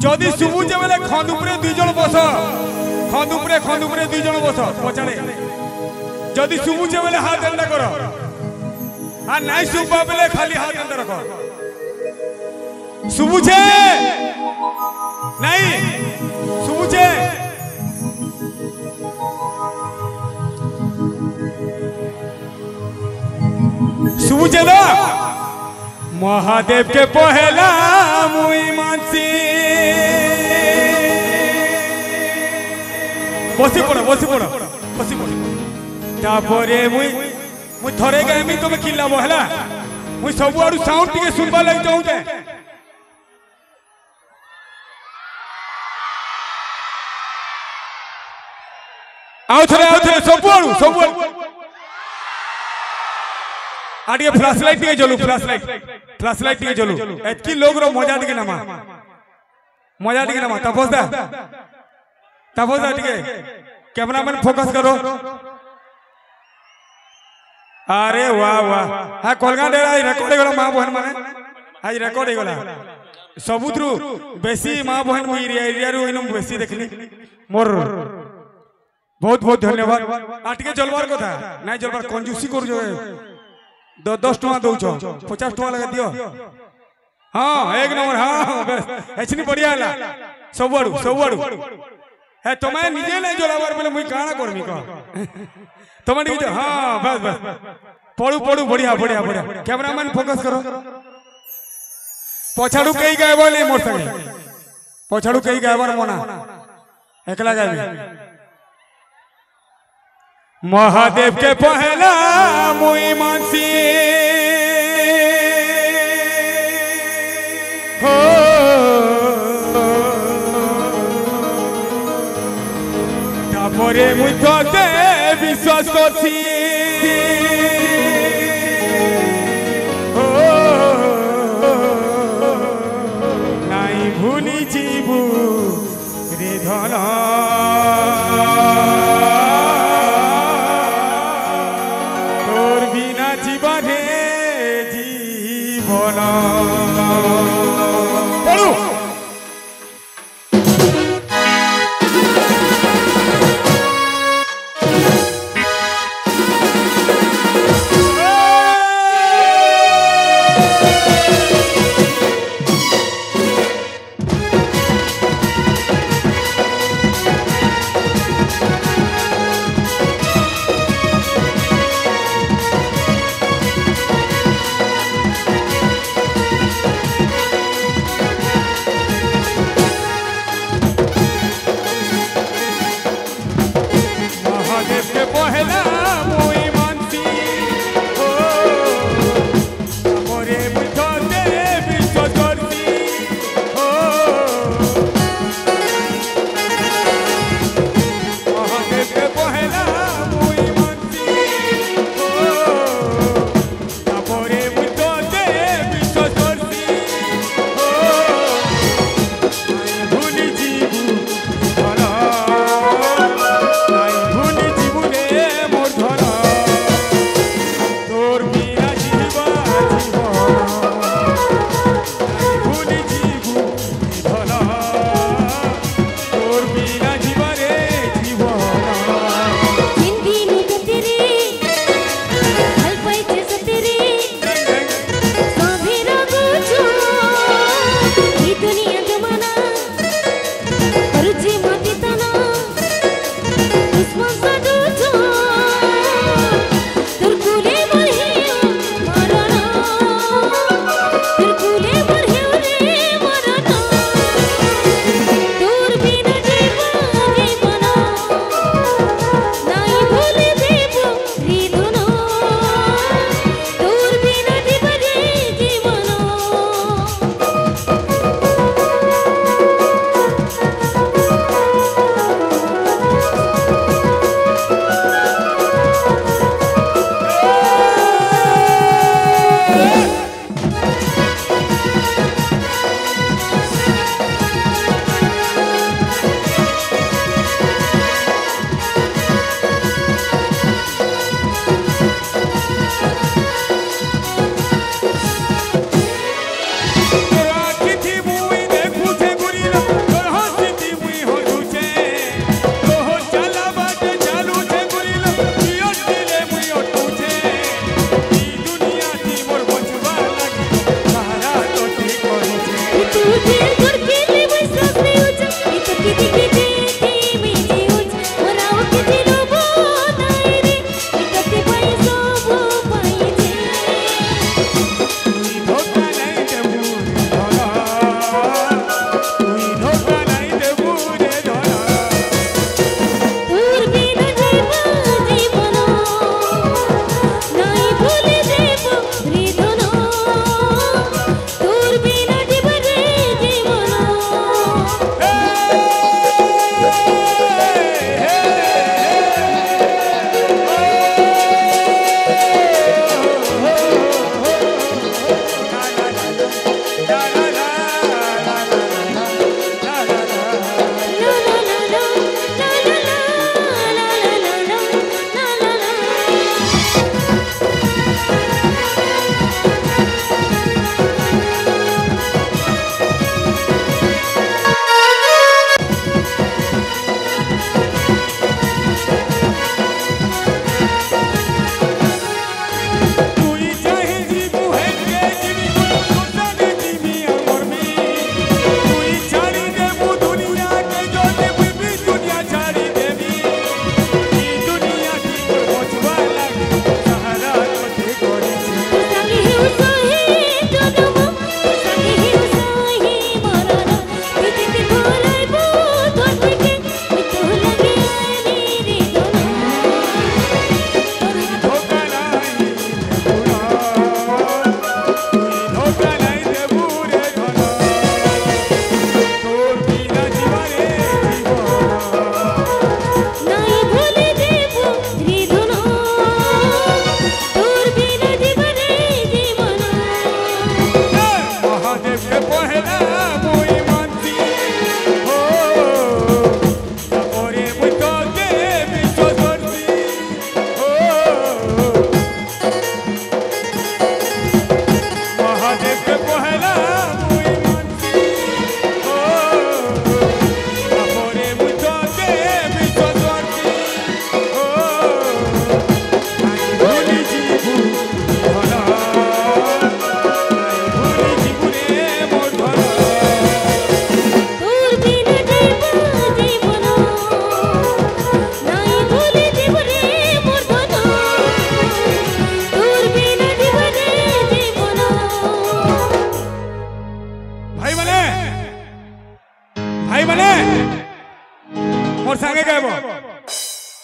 जदि शुभुचे बेले खंड उपरे दुई जन बस खंड उपरे दुई जन बस पचाड़े जदि शुभुचे बेले हाथ एंता कर आ नाई शुभा बेले खाली हाथ एंता रख शुभुचे नहीं शुभुचे शुभुचे ना महादेव के पहला मुई मानसी बसी पड़ तापरे मुई थरे गायमी तुम किल्ला बहला मुई सब आड़ू साउंड टिके सुनबा लग चाहूते आओ थरे सब आड़ू आडिए फ्लैश लाइट टिके जलू फ्लैश लाइट टिके जलू एतकी लोग रो मजा टिके नामा तपस्या टिके कैमरामैन फोकस करो अरे वाह हाँ कोलगा डेरा रेकॉर्ड हो माँ बहन माने आज रेकॉर्ड हो सबुथ्रु बेसी माँ बहन मुई एरिया रु इनु बेसी देखली मोर बहुत धन्यवाद आटिके जलवार कथा नहीं जलवार कंजूसी कर जो 10 टका दौच 50 टका लगा दियो हाँ एक नंबर हाँ बस एचनी बढ़िया है सब आड़ू है तुम्हें निजे नहीं जलावार बोले मुई काना करमी कह तुम निजे हाँ बस पढ़ू बढ़िया कैमरामैन फोकस करो पछाड़ू कई गायबा नहीं मोर संगे पछाड़ू कई गायबार मना एकला गायबी महादेव के पहला मुई मानसी हो तापरे मुई तोते विश्वास करছি हो नाई भूली जीवु रे धना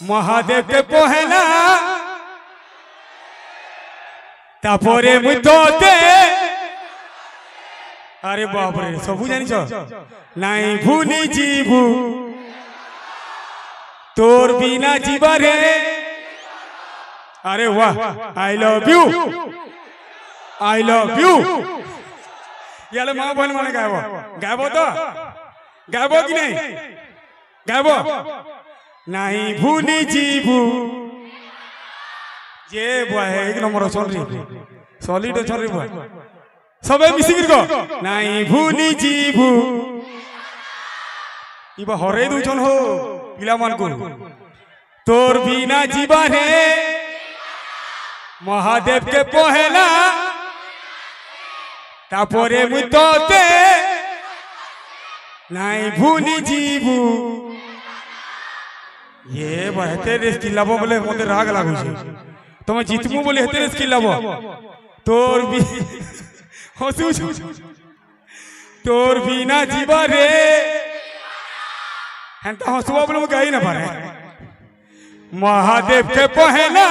महादेव के पहला तापरे मुई तोते अरे बाप रे सबू जानी नाई भूली जीवू तोर बिना जीवा रे अरे वाह आई लव यू याले माँ बहन माने गायबो तो गायबो कि नहीं गायबो नहीं भूली जीवू ये बॉय एक नंबर चल रही सॉलिड चल रही बॉय सबे मिसी गिर को नहीं भूली जीवू इबा हरे दुचन हो पिला मान को तोर बिना जीवा रे महादेव के पहला तापरे मुई तोते नहीं भूली जीवू ये बहते रे स्किल लाबो बोले मोते राग लागु छे तुम जीतमु बोले हेते रे स्किल लाबो तोर भी हसू तोर बिना जीवा रे हंता हसुआ बोले गाई ना पारे महादेव के पहला